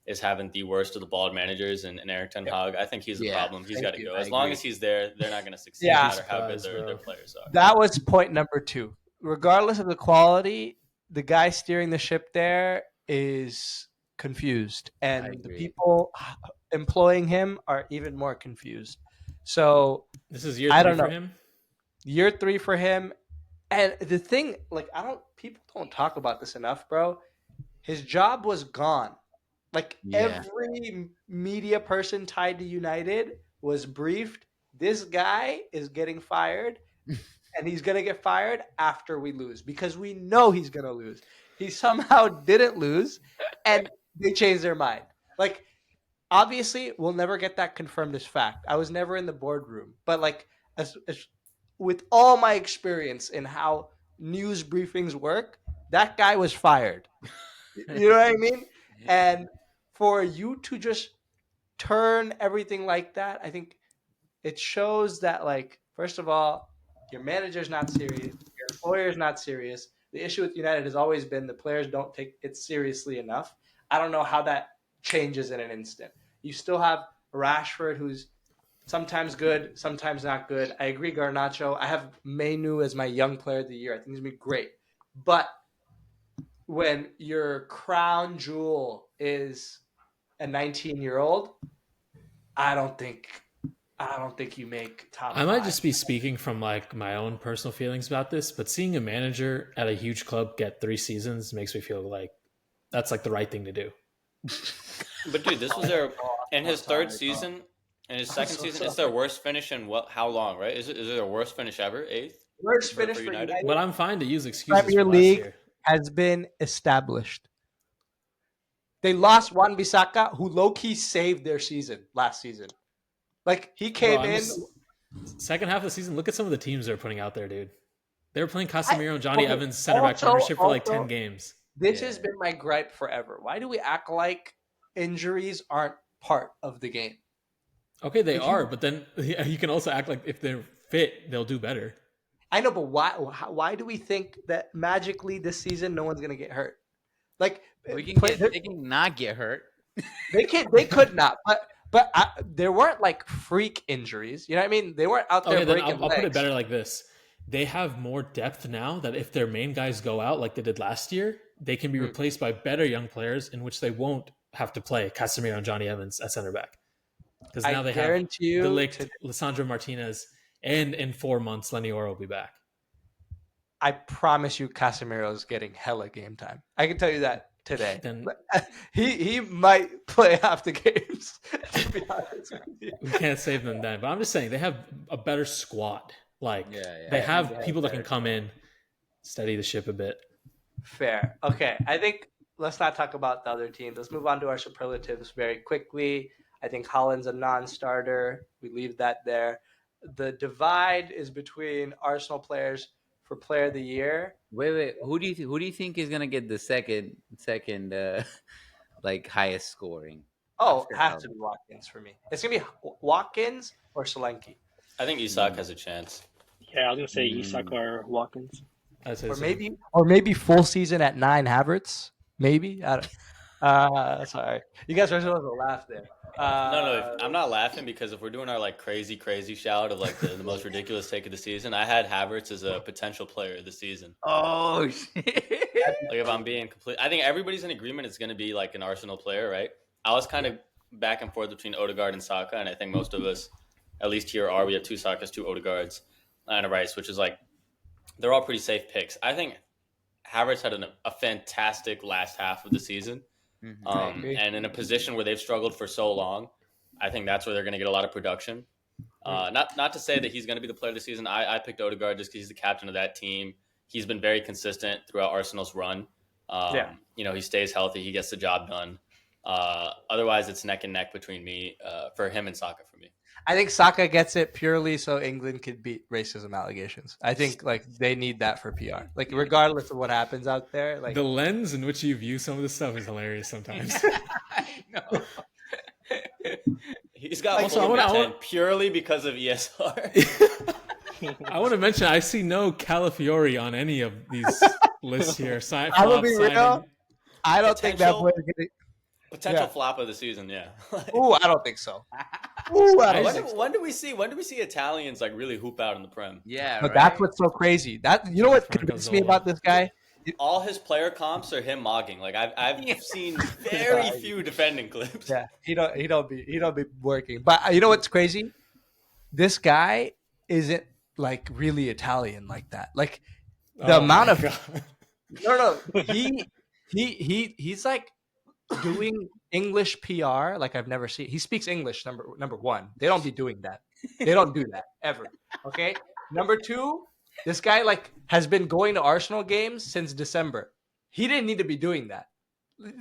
is having the worst of the bald managers and Eric Ten Hag. I think he's the Yeah, problem. He's thank got to you. go. I As long agree. as he's there, they're not going to succeed, Yeah. no You'd be matter how good surprised, their bro. players are. that was point number 2. Regardless of the quality, the guy steering the ship there is confused, I and the agree. people employing him are even more confused. So This is year I 3 don't for know. him. Year 3 for him, and the thing, like, people don't talk about this enough, bro. His job was gone. Like Yeah, every media person tied to United was briefed. This guy is getting fired, and he's gonna get fired after we lose because we know he's gonna lose. He somehow didn't lose, and they changed their mind. Like, obviously, we'll never get that confirmed as fact. I was never in the boardroom, but like, as with all my experience in how news briefings work, that guy was fired. You know what I mean? And for you to just turn everything like that, I think it shows that, like, first of all, your manager's not serious, your employer's not serious. The issue with United has always been the players don't take it seriously enough. I don't know how that changes in an instant. You still have Rashford, who's sometimes good, sometimes not good. I agree, Garnacho. I have Mainu as my young player of the year. I think he's gonna be great. But when your crown jewel is a 19-year-old, I don't think you make top I might 5. just be speaking from like my own personal feelings about this, but seeing a manager at a huge club get 3 seasons makes me feel like that's like the right thing to do. But dude, this was their in his third season, in his second so season, it's sorry. their worst finish in how long, right? Is it their worst finish ever? 8th Worst for finish for United. United But I'm fine to use excuses Premier from last League year. has been established. They lost Juan Bissaka, who low-key saved their season last season. Like, he Bro, came I'm in. just- second half of the season, look at some of the teams they're putting out there, dude. They were playing Casemiro and Johnny Okay, Evans center back also- partnership for like also- 10 games. This has Yeah. been my gripe forever. Why do we act like injuries aren't part of the game? Okay, they If are, you, but then you can also act like if they're fit, they'll do better. I know, but why do we think that magically this season no one's gonna get hurt? Like, We can play, get they can not get hurt. they could not, but there weren't like freak injuries. You know what I mean? They weren't out there Okay, then breaking I'll put it legs. better like this. They have more depth now that if their main guys go out like they did last year, they can be Mm. replaced by better young players in which they won't have to play Casemiro and Johnny Evans at center back. Because I now they have guarantee you, Delict, Lissandro Martinez, and in 4 months, Lenny Oro will be back. I promise you, Casemiro's getting hella game time. I can tell you that today. Then He might play half the games. To be honest with you. we can't save them then. But I'm just saying they have a better squad. Like Yeah. they They have have people that better can come in, steady the ship a bit. Fair. Okay. I think let's not talk about the other teams. Let's move on to our superlatives very quickly. I think Holland's a non-starter. We leave that there. The divide is between Arsenal players for Player of the Year. Wait. Who do you think is gonna get the second like highest scoring? Oh, After has to Haaland? be Watkins for me. It's gonna be Watkins or Solanke, I think Isak has a chance. Yeah, I was gonna say Mm. Isak or Watkins. I'd say or so. maybe full season at 9 Havertz. Maybe. I don't. Sorry, you guys are supposed to laugh there. No, I'm not laughing because if we're doing our like crazy shout of like the most ridiculous take of the season, I had Havertz as a potential player of the season. Oh shit! Like if I'm being complete, I think everybody's in agreement it's going to be like an Arsenal player, right? I was kind of back and forth between Odegaard and Saka, and I think most of us, at least here, are. We have two Sakas, two Odegaards, and a Rice, which is like they're all pretty safe picks. I think Havertz had a fantastic last half of the season. Mhm. agree. And in a position where they've struggled for so long, I think that's where they're going to get a lot of production. Not to say that he's going to be the player of the season. I picked Odegaard just because he's the captain of that team. He's been very consistent throughout Arsenal's run. Yeah. He stays healthy. He gets the job done. Otherwise, it's neck and neck between me for him and Saka for me. I think Saka gets it purely so England could beat racism allegations. I think like they need that for PR. Like regardless of what happens out there, like The lens in which you view some of this stuff is hilarious sometimes. I know. He's got Also, full I intent wanna- purely because of ESR. I want to mention I see no Calafiori on any of these lists here. I will be real. I don't think that Potential- player's gonna. Potential Yeah. flop of the season, yeah. Ooh, I don't think so. Ooh, I don't When think so. when do we see Italians like really hoop out in the Prem? Yeah, But right? that's what's so crazy. That you know what Franco convinced me Zola. about this guy? All his player comps are him mogging. Like I've seen very few defending clips. Yeah, he don't be working. But you know what's crazy? This guy isn't like really Italian like that. Like the amount of no, he's like doing English PR like I've never seen. He speaks English number one. They don't be doing that. They don't do that ever. Okay. Number two, this guy like has been going to Arsenal games since December. He didn't need to be doing that.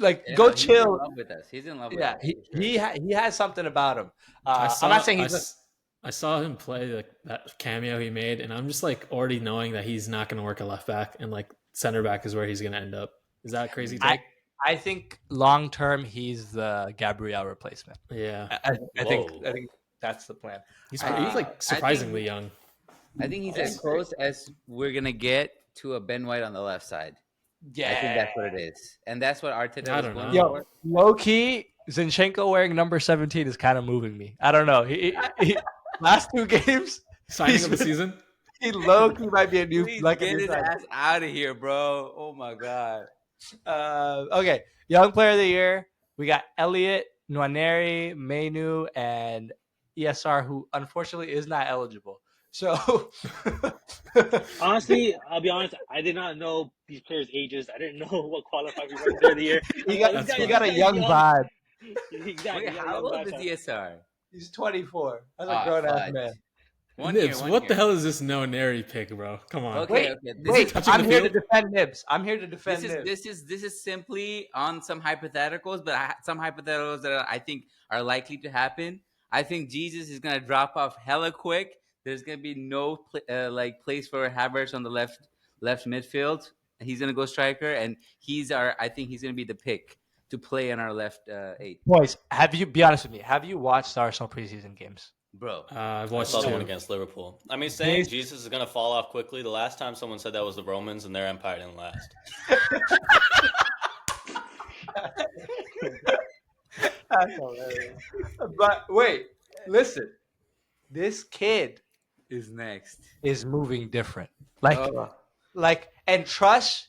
Like Yeah, go no, he's in chill. love with us. He's in love with Yeah, us. he has something about him. I'm not saying he's. I saw him play like that cameo he made, and I'm just like already knowing that he's not going to work at left back, and like center back is where he's going to end up. Is that a crazy take? I think long term he's the Gabriel replacement. Yeah, I think that's the plan. he's I like surprisingly young. I think he's as close as we're gonna get to a Ben White on the left side. Yeah, I think that's what it is, and that's what Arteta I was don't going know. for. Low key, Zinchenko wearing number 17 is kind of moving me. I don't know. He last two games, Signing of the season. he low key might be a new Please like a get new his signing. ass out of here, bro. Oh my god. Okay, young player of the year. We got Elliot, Nwaneri, Mainu, and ESR, who unfortunately is not eligible. So, Honestly, I'll be honest. I did not know these players' ages. I didn't know what qualified for player of the year. you got, That's you fine. got a young vibe. Exactly. Wait, how old is ESR? He's 24. That's a Ah, grown ass fudge. man. Nibs, what the hell is this no nary pick, bro? Come on. Okay, Wait, okay. Wait, touching I'm the here to field? defend Nibs. I'm here to defend Nibs. This is simply on some hypotheticals, but some hypotheticals that I think are likely to happen. I think Jesus is gonna drop off hella quick. There's gonna be no place for Havertz on the left midfield, He's gonna go striker, and I think he's gonna be the pick to play on our left 8, Boys, be honest with me? Have you watched the Arsenal preseason games? bro. I've I watched saw the one 2. against Liverpool. I mean, saying Jesus is going to fall off quickly. The last time someone said that was the Romans, and their empire didn't last. That's hilarious. But wait, listen. This kid Is next. is moving different. Oh. And trust,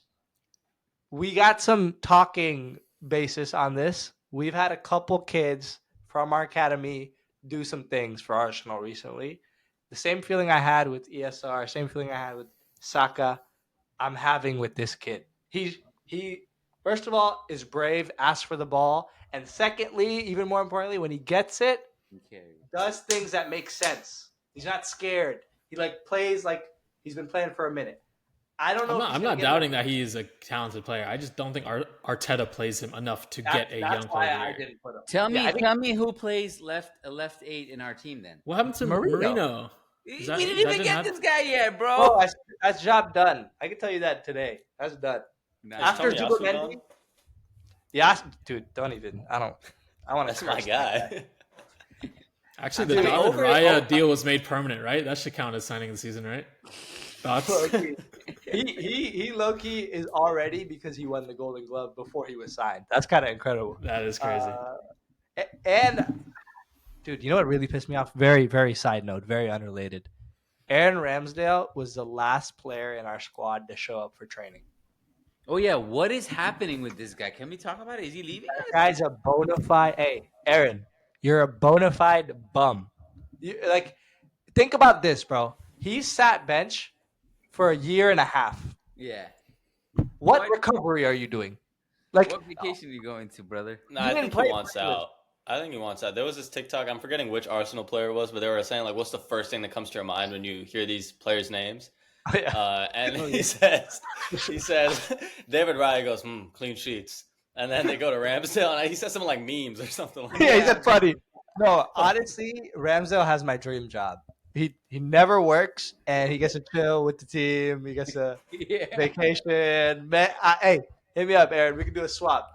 we got some talking basis on this. We've had a couple kids from our academy do some things for Arsenal recently. The same feeling I had with ESR, same feeling I had with Saka, I'm having with this kid. He first of all is brave, asks for the ball, and secondly, even more importantly, when he gets it, Okay. does things that make sense. He's not scared. He plays like he's been playing for a minute. I don't know. I'm not doubting that he is a talented player. I just don't think Arteta plays him enough to get a young player. That's why I didn't put him. Tell me who plays left 8 in our team then. What happened to Marino? We didn't even get this guy yet, bro. Oh, that's job done. I can tell you that today. That's done. Nice. After Tomiyasu Zubomendi, done? yeah, dude, don't even. I want to. That's my guy. Actually, the Dude, David Raya deal was made permanent, right? That should count as signing of the season, right? Thoughts? he low key is already because he won the Golden Glove before he was signed. That's kind of incredible. That is crazy. And dude, you know what really pissed me off? Very, very side note, very unrelated. Aaron Ramsdale was the last player in our squad to show up for training. Oh yeah, what is happening with this guy? Can we talk about it? Is he leaving? That guy's a bona fide. Hey, Aaron, you're a bona fide bum. Think about this, bro. He sat bench for a year and a half. Yeah. What recovery are you doing? What vacation are you going to, brother? No, I think he wants out. I think he wants out. There was this TikTok, I'm forgetting which Arsenal player it was, but they were saying, like, what's the first thing that comes to your mind when you hear these players' names? Oh, yeah. And he says, David Raya goes, clean sheets. And then they go to Ramsdale, and he says something like memes or something like that. Yeah, he said funny. No, honestly, Ramsdale has my dream job. He never works, and he gets to chill with the team. He gets a vacation. Man, hey, hit me up, Aaron. We can do a swap.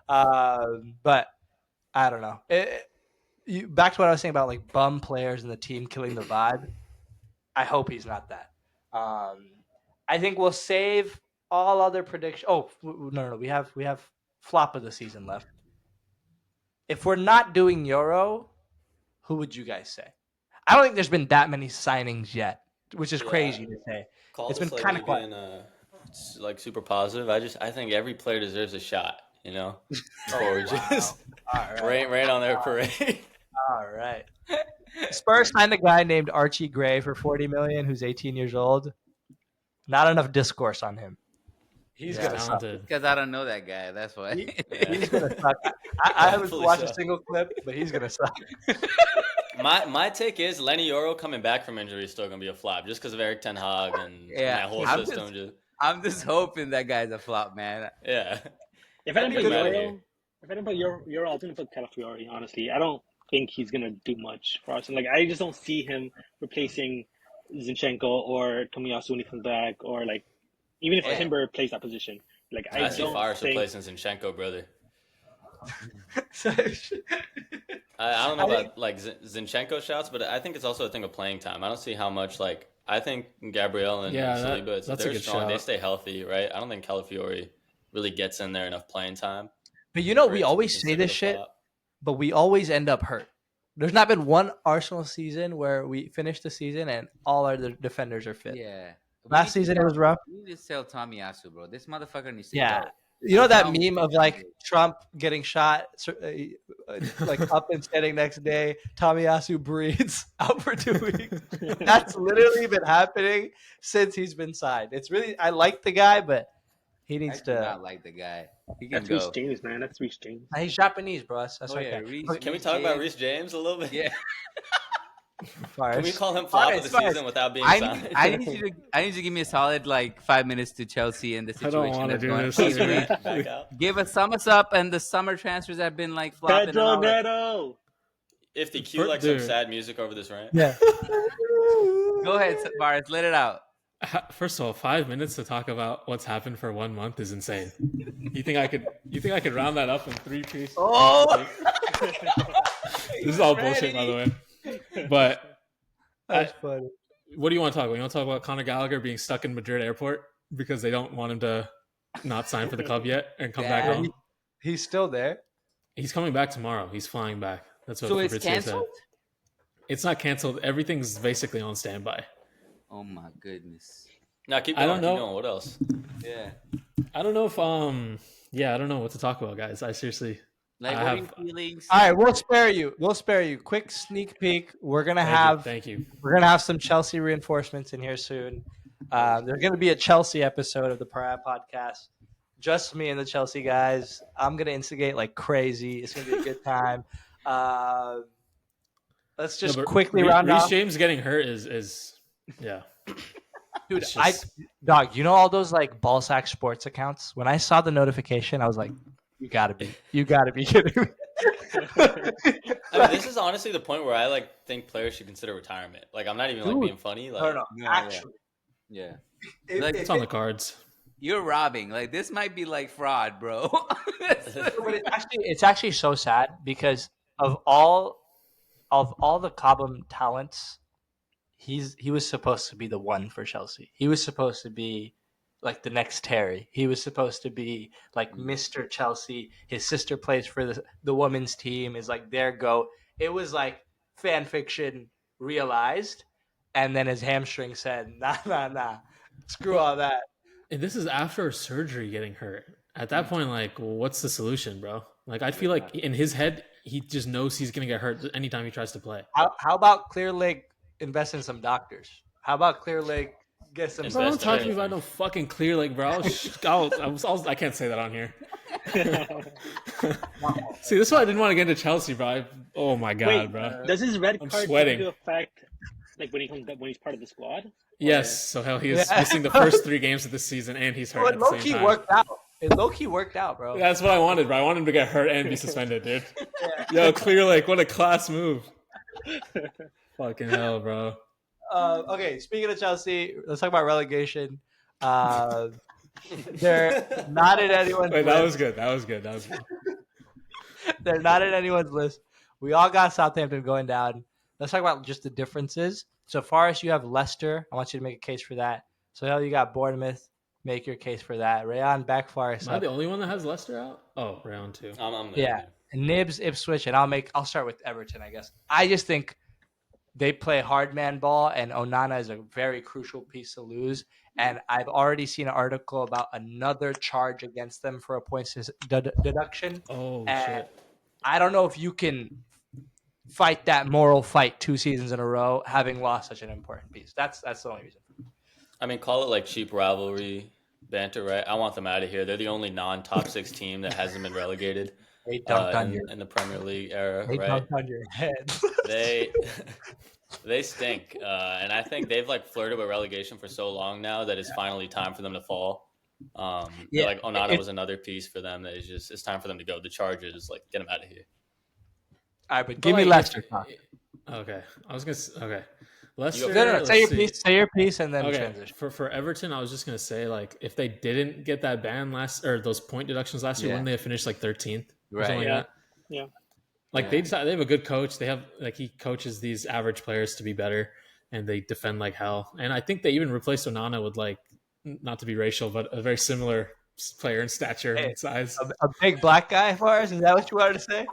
But I don't know. Back to what I was saying about like bum players and the team killing the vibe. I hope he's not that. I think we'll save all other predictions. Oh no, we have flop of the season left. If we're not doing Euro, who would you guys say? I don't think there's been that many signings yet, which is crazy to say. It's been kind of quiet. Like super positive. I think every player deserves a shot. You know, before we just rain on their parade. All right. Spurs signed a guy named Archie Gray for $40 million, who's 18 years old. Not enough discourse on him. He's gonna suck. Because I don't know that guy. That's why. He's gonna suck. I haven't watched a single clip, but he's gonna suck. My take is Lenny Yoro coming back from injury is still gonna be a flop just because of Eric Ten Hag and that whole system. I'm just hoping that guy's a flop, man. Yeah. If I didn't put Euro, I was gonna put Calafiori. Honestly, I don't think he's gonna do much for us. And like, I just don't see him replacing Zinchenko or Tomiyasu when he comes back, or like even if Timber plays that position. Like, I see Faris replacing Zinchenko, brother. I don't know about like Zinchenko shouts, but I think it's also a thing of playing time. I don't see how much like I think Gabriel and Saliba, they're strong. Shout. They stay healthy, right? I don't think Calafiori really gets in there enough playing time. But you know, we always say this shit, but we always end up hurt. There's not been one Arsenal season where we finish the season and all our defenders are fit. Yeah. Last season it was rough. We need to sell Tomiyasu, bro. This motherfucker needs to go. You know that meme of like Trump getting shot, like up and standing next day, Tomiyasu breathes out for 2 weeks. That's literally been happening since he's been signed. It's really, I like the guy, but he needs to. I do not like the guy. He can That's go. Reece James, man. That's Reece James. He's Japanese, bro. That's okay. Can we talk about Reece James a little bit? Yeah. Can we call him flop of the season without being signed? I need you to give me a solid like 5 minutes to Chelsea and the situation. I don't want to do this. Please, give a thumbs up, and the summer transfers have been like flopping. Pedro Neto. If the cue like some sad music over this rant. Yeah. Go ahead, Faris, let it out. First of all, 5 minutes to talk about what's happened for 1 month is insane. You think I could? You think I could round that up in three pieces? Oh, This is all bullshit, by the way. But That's funny. what do you want to talk about? You want to talk about Conor Gallagher being stuck in Madrid airport because they don't want him to not sign for the club yet and come back Yeah. home? He's still there. He's coming back tomorrow. He's flying back. That's what So it's Fabrizio said. canceled? It's not canceled. Everything's basically on standby. Oh my goodness. Now keep I going. don't Keep know. going. What else? Yeah. I don't know if I don't know what to talk about, guys. I seriously Like, I what are have your feelings? All right, we'll spare you. We'll spare you. Quick sneak peek. We're gonna thank you. we're gonna have some Chelsea reinforcements in here soon. There's gonna be a Chelsea episode of the Pariah Podcast. Just me and the Chelsea guys. I'm gonna instigate like crazy. It's gonna be a good time. Let's just No, but quickly round Reece off. James getting hurt is yeah. Dude, It's just- dog, you know all those like ballsack sports accounts? When I saw the notification, I was like, you gotta be kidding me. I mean, this is honestly the point where I like think players should consider retirement. Like, I'm not even like Dude. being funny. Like, no, No, actually. Yeah. If- Like, if it's on the it- cards. You're robbing. Like, this might be like fraud, bro. but it's actually so sad because of all the Cobham talents, he was supposed to be the one for Chelsea. He was supposed to be like the next Terry. He was supposed to be like Mr. Chelsea. His sister plays for the women's team, is like their go. It was like fan fiction realized, and then his hamstring said, nah, screw all that. And this is after surgery getting hurt. At that point, like, well, what's the solution, bro? Like, I feel like in his head, he just knows he's gonna get hurt anytime he tries to play. How about Clear Lake invest in some doctors? How about Clear Lake get some? Bro, don't Invest in talk to me anything. about no fucking Clear Lake, bro. I can't say that on here. See, this is why I didn't want to get into Chelsea, bro. Oh my god, Wait, bro. does his red I'm card come sweating. into effect like when he's part of the squad? Yes, so hell, he is Yeah. missing the first 3 games of the season, and he's hurt Well, at the same time. worked out. It low key worked out, bro. That's what I wanted, bro. I wanted him to get hurt and be suspended, dude. Yo, Clear Lake, what a class move. Fucking hell, bro. Okay, speaking of Chelsea, let's talk about relegation. They're not in anyone's Wait, list. that was good. That was good. They're not in anyone's list. We all got Southampton going down. Let's talk about just the differences. So far as you have Leicester, I want you to make a case for that. So hell, you got Bournemouth. Make your case for that. Rayon back far. Am I the only one that has Leicester out? Oh, round 2. I'm Yeah. Nibs, Ipswich, and I'll start with Everton, I guess. I just think they play hard man ball, and Onana is a very crucial piece to lose. And I've already seen an article about another charge against them for a points deduction. Oh, And shit. I don't know if you can fight that moral fight 2 seasons in a row, having lost such an important piece. That's the only reason. I mean, call it like cheap rivalry banter, right? I want them out of here. They're the only non-top 6 team that hasn't been relegated They dunked on in the Premier League era, they right? dunked on your head. They stink, and I think they've like flirted with relegation for so long now that it's finally time for them to fall. Yeah, Like Onana was another piece for them that is just it's time for them to go. The Chargers, like, get them out of here. All right, but give But, me like, Leicester. Talk. Okay. I was going to okay. Leicester. go. No, let's say your see. piece. Say your piece, and then Okay, transition. for Everton, I was just gonna say, like, if they didn't get that ban those point deductions last year, Yeah. wouldn't they have finished like 13th or Right. something like Yeah. that? Yeah. Like they have a good coach. They have he coaches these average players to be better, and they defend like hell. And I think they even replaced Onana with like not to be racial, but a very similar player in stature Hey, and size. A big black guy for us? Is that what you wanted to say?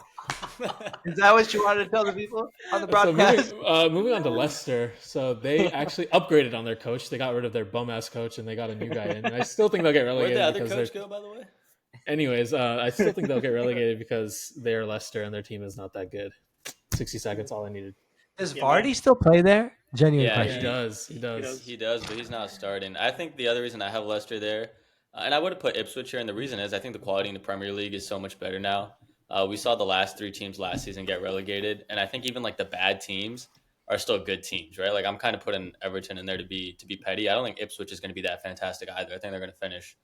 Is that what you wanted to tell the people on the So broadcast? moving on to Leicester, so they actually upgraded on their coach. They got rid of their bum ass coach and they got a new guy in. And I still think they'll get Where'd relegated the other because coach they're. go, by the way? Anyways, I still think they'll get relegated because they're Leicester and their team is not that good. 60 seconds, all I needed. Does Yeah, Vardy still play there? Genuine Yeah, question. He does. He does. He does, but he's not starting. I think the other reason I have Leicester there, and I would have put Ipswich here, and the reason is I think the quality in the Premier League is so much better now. We saw the last 3 teams last season get relegated, and I think even like the bad teams are still good teams, right? Like I'm kind of putting Everton in there to be petty. I don't think Ipswich is going to be that fantastic either. I think they're going to finish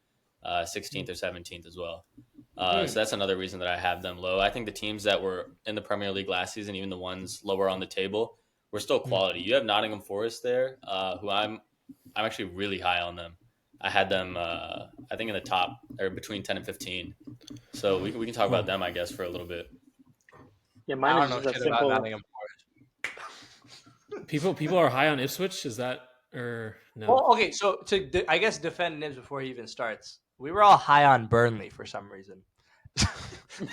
16th or 17th as well. So that's another reason that I have them low. I think the teams that were in the Premier League last season, even the ones lower on the table, were still quality. You have Nottingham Forest there, who I'm I'm actually really high on them. I had them, I think, in the top or between 10 and 15. So we can talk about them, I guess, for a little bit. Yeah, I mine is don't know just a shit about simple. Nottingham. People are high on Ipswich. Is that or no? Well, okay, so I guess defend Nibs before he even starts. We were all high on Burnley for some reason.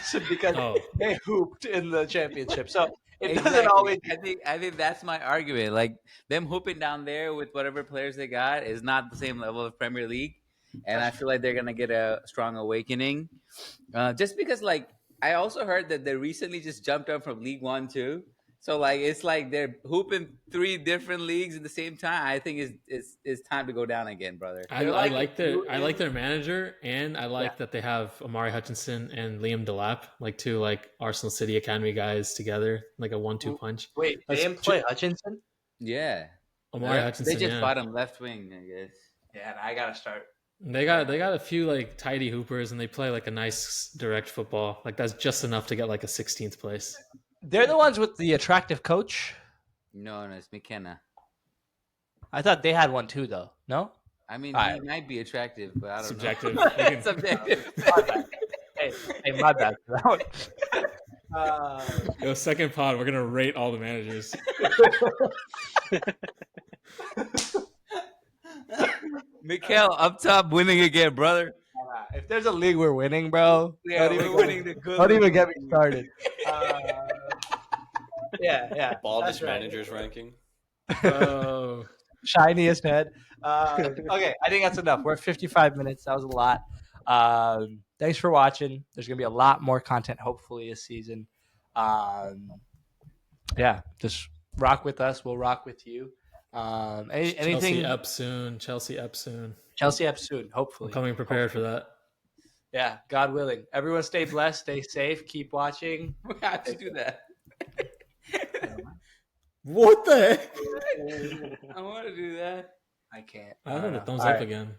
So because Oh, they hooped in the championship. So it doesn't Exactly. always I think that's my argument. Like them hooping down there with whatever players they got is not the same level of Premier League, and I feel like they're gonna get a strong awakening. Just because, like, I also heard that they recently just jumped up from League One too. So like it's like they're hooping 3 different leagues at the same time. I think it's time to go down again, brother. I, they're I like like their I like in, their manager, and I like that they have Amari Hutchinson and Liam Delap, like two like Arsenal City Academy guys together, like a 1-2 punch. wait, they That's employ Hutchinson? Yeah, Amari they Hutchinson, just yeah. bought him left wing, I guess. Yeah, and I gotta start. They got a few like tidy hoopers, and they play like a nice direct football. Like that's just enough to get like a 16th place. They're the ones with the attractive coach. No, it's McKenna. I thought they had one too, though. No. I mean, All he right. might be attractive, but I don't Subjective. know. You can- Subjective. My bad. Hey, my bad for that one. Yo, second pod, we're gonna rate all the managers. Mikael up top winning again, brother. If there's a league we're winning, bro, Yeah, don't we're even, winning the good. don't even league. get me started. Yeah. Baldest that's right. managers ranking. Oh, Shiniest head. Okay, I think that's enough. We're at 55 minutes. That was a lot. Thanks for watching. There's gonna be a lot more content hopefully this season. Yeah, just rock with us. We'll rock with you. Anything? Chelsea up soon. Chelsea up soon. Chelsea up soon. I'm Hopefully. coming prepared for that. Yeah, God willing. Everyone stay blessed. Stay safe. Keep watching. We have to do that. What the heck? I want to do that. I can't. I don't know. Thumbs All up right. again.